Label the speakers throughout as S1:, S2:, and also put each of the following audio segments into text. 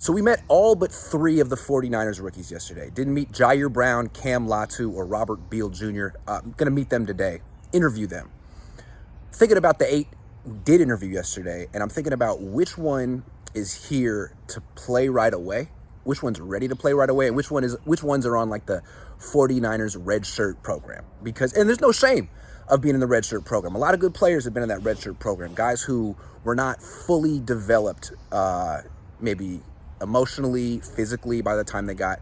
S1: So we met all but 3 of the 49ers rookies yesterday. Didn't meet Jair Brown, Cam Latu, or Robert Beal Jr. I'm going to meet them today, interview them. Thinking about the 8 we did interview yesterday, and I'm thinking about which one is here to play right away, which one's ready to play right away, and which ones are on like the 49ers red shirt program. And there's no shame of being in the red shirt program. A lot of good players have been in that red shirt program. Guys who were not fully developed, maybe emotionally, physically, by the time they got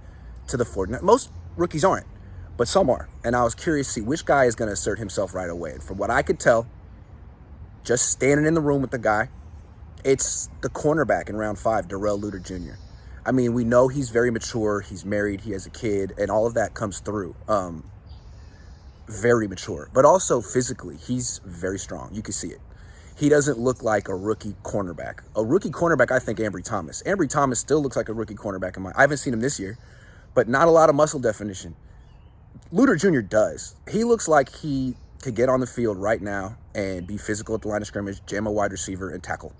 S1: to the 49ers. Most rookies aren't, but some are. And I was curious to see which guy is going to assert himself right away. And from what I could tell, just standing in the room with the guy, it's the cornerback in round 5, Darrell Luter Jr. I mean, we know he's very mature. He's married. He has a kid, and all of that comes through. Very mature, but also physically, he's very strong. You can see it. He doesn't look like a rookie cornerback. A rookie cornerback, I think Ambry Thomas. Ambry Thomas still looks like a rookie cornerback I haven't seen him this year, but not a lot of muscle definition. Luter Jr. does. He looks like he could get on the field right now and be physical at the line of scrimmage, jam a wide receiver, and tackle,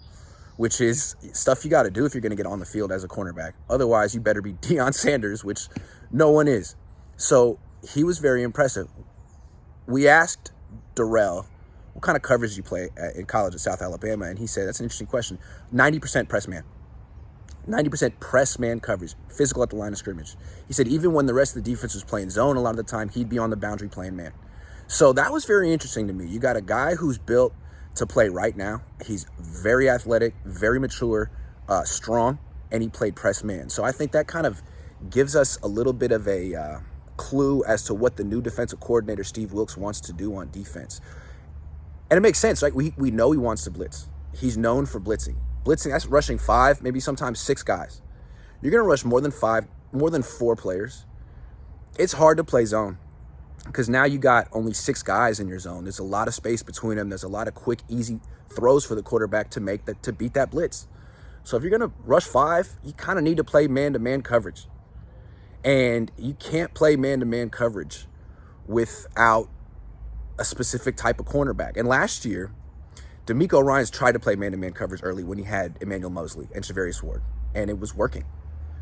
S1: which is stuff you got to do if you're going to get on the field as a cornerback. Otherwise, you better be Deion Sanders, which no one is. So he was very impressive. We asked Darrell, what kind of coverage you play in college at South Alabama? And he said, that's an interesting question. 90% press man. 90% press man coverage, physical at the line of scrimmage. He said even when the rest of the defense was playing zone, a lot of the time he'd be on the boundary playing man. So that was very interesting to me. You got a guy who's built to play right now. He's very athletic, very mature, strong, and he played press man. So I think that kind of gives us a little bit of a clue as to what the new defensive coordinator, Steve Wilks, wants to do on defense. And it makes sense, right? We know he wants to blitz. He's known for blitzing. Blitzing, that's rushing 5, maybe sometimes 6 guys. You're going to rush more than 4 players. It's hard to play zone because now you got only 6 guys in your zone. There's a lot of space between them. There's a lot of quick, easy throws for the quarterback to beat that blitz. So if you're going to rush 5, you kind of need to play man-to-man coverage. And you can't play man-to-man coverage without a specific type of cornerback. And last year, DeMeco Ryans tried to play man-to-man coverage early when he had Emmanuel Mosley and Shavarius Ward, and it was working.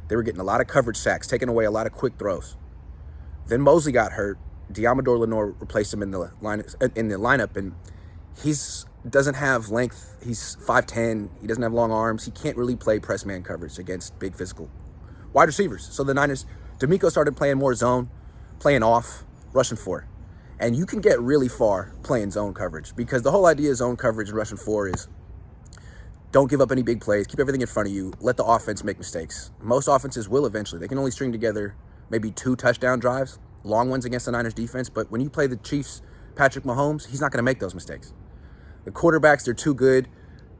S1: They were getting a lot of coverage sacks, taking away a lot of quick throws. Then Mosley got hurt. Diamador Lenore replaced him in the lineup, and doesn't have length. He's 5'10". He doesn't have long arms. He can't really play press man coverage against big physical wide receivers. So the Niners, DeMeco started playing more zone, playing off, rushing 4. And you can get really far playing zone coverage because the whole idea of zone coverage and rushing 4 is don't give up any big plays, keep everything in front of you, let the offense make mistakes. Most offenses will eventually. They can only string together maybe 2 touchdown drives, long ones against the Niners defense, but when you play the Chiefs, Patrick Mahomes, he's not going to make those mistakes. The quarterbacks, they're too good,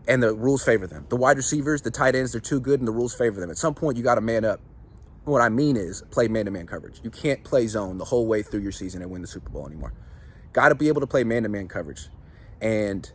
S1: and the rules favor them. The wide receivers, the tight ends, they're too good, and the rules favor them. At some point, you got to man up. What I mean is play man-to-man coverage. You can't play zone the whole way through your season and win the Super Bowl anymore. Got to be able to play man-to-man coverage. And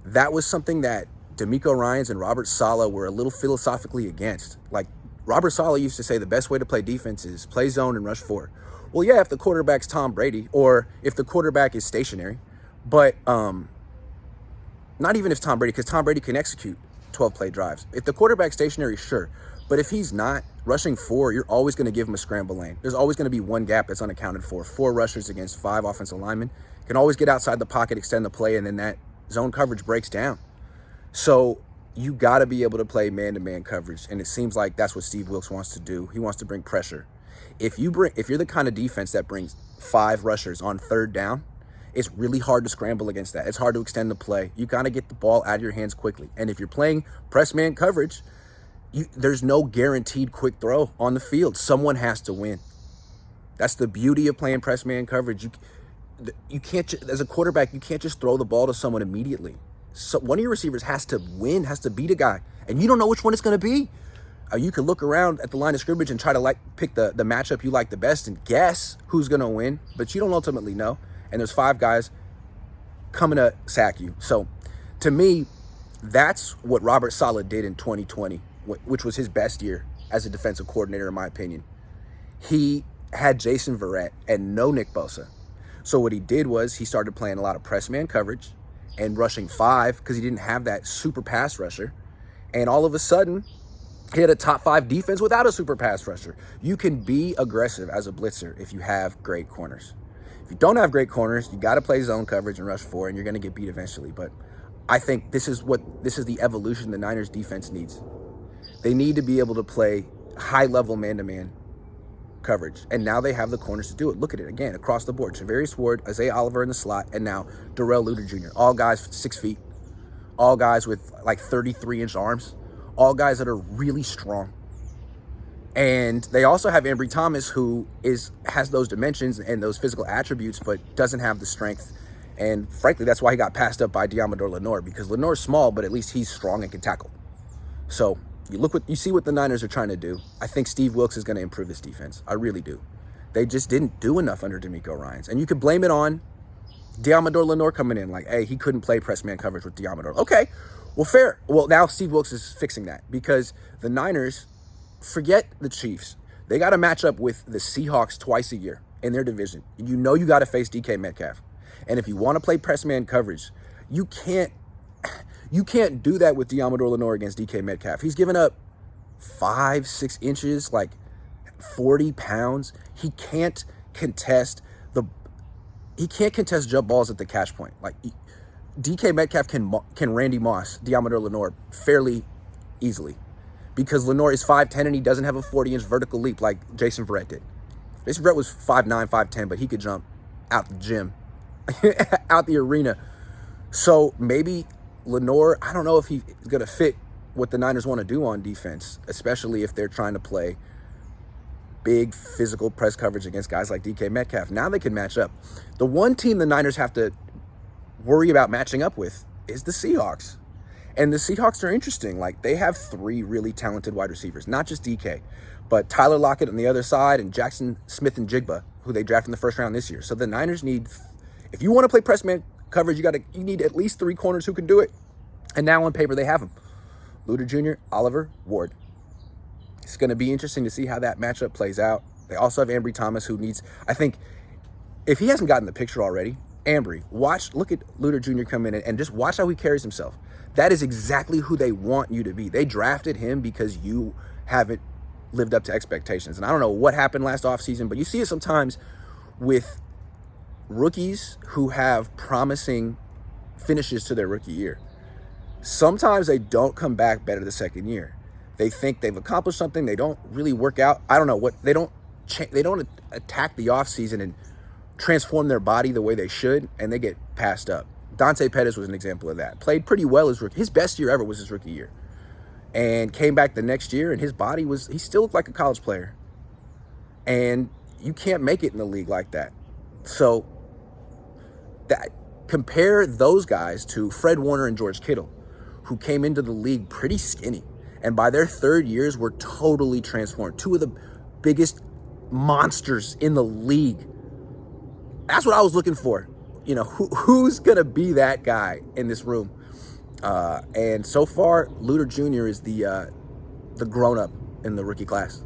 S1: that was something that DeMeco Ryans and Robert Saleh were a little philosophically against. Like, Robert Saleh used to say the best way to play defense is play zone and rush 4. Well, yeah, if the quarterback's Tom Brady or if the quarterback is stationary, but not even if Tom Brady, because Tom Brady can execute 12-play drives. If the quarterback's stationary, sure. But if he's not, rushing 4, you're always going to give him a scramble lane. There's always going to be one gap that's unaccounted for. 4 rushers against 5 offensive linemen can always get outside the pocket, extend the play, and then that zone coverage breaks down. So you got to be able to play man-to-man coverage, and it seems like that's what Steve Wilks wants to do. He wants to bring pressure. If you're the kind of defense that brings 5 rushers on 3rd down, it's really hard to scramble against that. It's hard to extend the play. You got to get the ball out of your hands quickly. And if you're playing press man coverage, there's no guaranteed quick throw on the field. Someone has to win. That's the beauty of playing press man coverage. You can't, as a quarterback, you can't just throw the ball to someone immediately. So one of your receivers has to win, has to beat a guy, and you don't know which one it's going to be. You can look around at the line of scrimmage and try to pick the matchup you like the best and guess who's going to win, but you don't ultimately know. And there's 5 guys coming to sack you. So to me, that's what Robert Saleh did in 2020. Which was his best year as a defensive coordinator, in my opinion. He had Jason Verrett and no Nick Bosa. So what he did was he started playing a lot of press man coverage and rushing 5 because he didn't have that super pass rusher. And all of a sudden, He had a top 5 defense without a super pass rusher. You can be aggressive as a blitzer if you have great corners. If you don't have great corners, you got to play zone coverage and rush 4, and you're going to get beat eventually. But I think this is the evolution the Niners defense needs. They need to be able to play high-level man-to-man coverage, and now they have the corners to do it. Look at it again across the board: Javarius Ward, Isaiah Oliver in the slot, and now Darrell Luter Jr. All guys 6 feet, all guys with like 33-inch arms, all guys that are really strong. And they also have Ambry Thomas, who has those dimensions and those physical attributes, but doesn't have the strength. And frankly, that's why he got passed up by Diamador Lenore, because Lenore's small, but at least he's strong and can tackle. So you see what the Niners are trying to do. I think Steve Wilks is going to improve this defense. I really do. They just didn't do enough under D'Amico Ryans. And you could blame it on Diamador Lenore coming in like, hey, he couldn't play press man coverage with Diamador. Okay, well, fair. Well, now Steve Wilks is fixing that, because the Niners, forget the Chiefs. They got to match up with the Seahawks twice a year in their division. You know you got to face DK Metcalf. And if you want to play press man coverage, you can't do that with Diamador Lenore against DK Metcalf. He's given up 5-6 inches, like 40 pounds. He can't contest jump balls at the catch point. Like DK Metcalf can Randy Moss Diamador Lenore fairly easily, because Lenore is 5'10" and he doesn't have a 40-inch vertical leap like Jason Verrett did. Jason Verrett was 5'9", 5'10", but he could jump out the gym, out the arena. So maybe Lenore, I don't know if he's going to fit what the Niners want to do on defense, especially if they're trying to play big physical press coverage against guys like DK Metcalf. Now they can match up. The one team the Niners have to worry about matching up with is the Seahawks. And the Seahawks are interesting. Like, they have 3 really talented wide receivers, not just DK, but Tyler Lockett on the other side and Jackson Smith and Jigba, who they drafted in the first round this year. So the Niners need, if you want to play press man coverage, you need at least 3 corners who can do it. And now on paper they have them: Luter Jr., Oliver, Ward. It's going to be interesting to see how that matchup plays out. They also have Ambry Thomas, who needs, I think, if he hasn't gotten the picture already, Ambry, look at Luter Jr. come in and just watch how he carries himself. That is exactly who they want you to be. They drafted him because you haven't lived up to expectations. And I don't know what happened last offseason, but you see it sometimes with rookies who have promising finishes to their rookie year. Sometimes they don't come back better the second year. They think they've accomplished something. They don't really work out. I don't know what, they don't attack the offseason and transform their body the way they should, and they get passed up. Dante Pettis was an example of that. Played pretty well his rookie. His best year ever was his rookie year. And came back the next year, and his body he still looked like a college player. And you can't make it in the league like that. So compare those guys to Fred Warner and George Kittle, who came into the league pretty skinny, and by their 3rd years were totally transformed. 2 of the biggest monsters in the league. That's what I was looking for. You know, who's going to be that guy in this room? And so far, Luter Jr. is the grown-up in the rookie class.